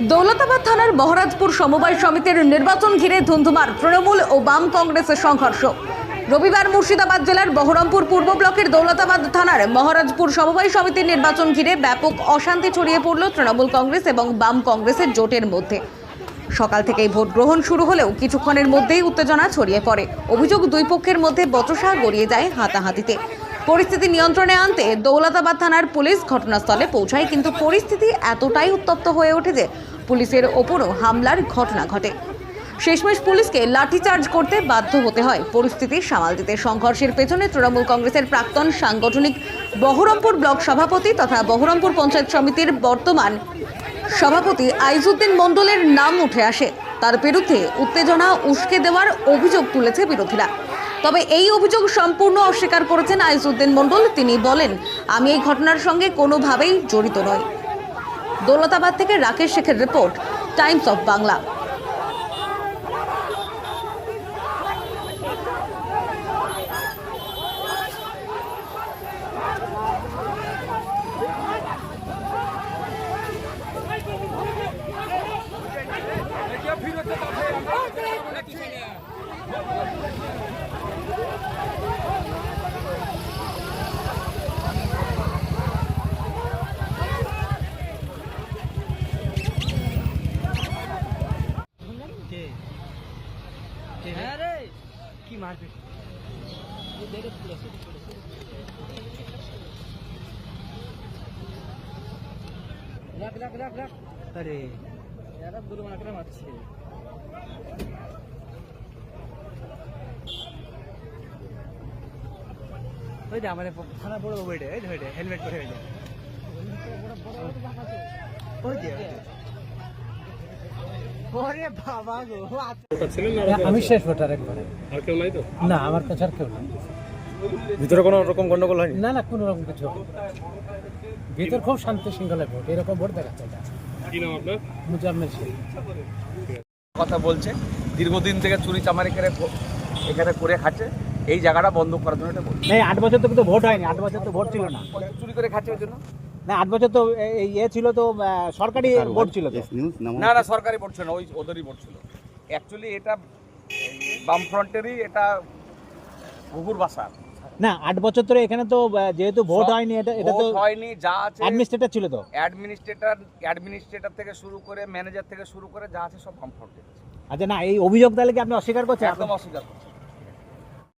দৌলতাবাদ থানার মহারাজপুর সমবায় সমিতির নির্বাচন ঘিরে ধুন্ধুমার তৃণমূল ও বাম কংগ্রেসের সংঘর্ষ। রবিবার মুর্শিদাবাদ জেলার বহরমপুর পূর্ব ব্লকের দৌলতাবাদ থানার মহারাজপুর সমবায় সমিতির নির্বাচন ঘিরে ব্যাপক অশান্তি ছড়িয়ে পড়ল তৃণমূল কংগ্রেস এবং বাম কংগ্রেসের জোটের মধ্যে। সকাল থেকেই ভোট গ্রহণ শুরু হলেও কিছুক্ষণের মধ্যেই উত্তেজনা ছড়িয়ে পড়ে। অভিযোগ, দুই পক্ষের মধ্যে বচসা গড়িয়ে যায় হাতাহাতিতে। পরিস্থিতি নিয়ন্ত্রণে আনতে দৌলতাবাদ থানার পুলিশ ঘটনাস্থলে পৌঁছায়, কিন্তু পরিস্থিতি এতটাই উত্তপ্ত হয়ে ওঠে যে পুলিশের ওপরও হামলার ঘটনা ঘটে। শেষমেশ পুলিশকে লাঠিচার্জ করতে বাধ্য হতে হয় পরিস্থিতি সামাল দিতে। সংঘর্ষের পেছনে তৃণমূল কংগ্রেসের প্রাক্তন সাংগঠনিক বহরমপুর ব্লক সভাপতি তথা বহরমপুর পঞ্চায়েত সমিতির বর্তমান সভাপতি আইজউদ্দিন মণ্ডলের নাম উঠে আসে। তার বিরুদ্ধে উত্তেজনা উস্কে দেওয়ার অভিযোগ তুলেছে বিরোধীরা। তবে এই অভিযোগ সম্পূর্ণ অস্বীকার করেছেন আইজউদ্দিন মণ্ডল। তিনি বলেন, আমি এই ঘটনার সঙ্গে কোনোভাবেই জড়িত নই। দৌলতাবাদ থেকে রাকেশ শেখের রিপোর্ট, টাইমস অফ বাংলা। কি মারবে রাখ রাখ রাখ রাখ আরে यार अब गुरु मना कर मारছে ওই যে আমাদের থানা বড় বড় এই ধরে হেলমেট পরে হইলো ওই যে ওরে বাবা গো আমি শেষ ভোটার একবারে আর কেউ নাই তো? না আমার কাছে আর কেউ নেই। ভিতরে কোনো রকম গন্ডগোল হয়নি? না না কোনো রকম কিছু ভিতর খুব শান্তি শৃঙ্খলা ভোট, এরকম ভোট দেখাচ্ছে না। কি নাম আপনার? মুজাম্মেল শেখ কথা বলছে দীর্ঘদিন থেকে চুরি চামারি করে এখানে করে খাচ্ছে, এই জায়গাটা বন্ধ করার জন্য এটা বলছে। এই 8 বছর তো কিন্তু ভোট হয়নি, 8 বছর তো ভোট ছিল না। চুরি করে খাচ্ছে ওই জন্য না 8 বছর তো ইয়ে ছিল তো সরকারি ভোট ছিল তো। না না সরকারি ভোট ছিল না, ওই ওদেরই ভোট ছিল। অ্যাকচুয়ালি এটা বামফ্রন্টেরই, এটা ঘুঘুর বাসা। না 8 বছর ধরে এখানে তো যেহেতু ভোট হয়নি, এটা তো হয়নি, যা আছে অ্যাডমিনিস্ট্রেটর ছিল তো। অ্যাডমিনিস্ট্রেটর থেকে শুরু করে ম্যানেজার থেকে শুরু করে যা আছে সব বামফ্রন্টের। আচ্ছা, না এই অভিযোগ তাহলে কি আপনি অস্বীকার করছেন? একদম অস্বীকার করছি।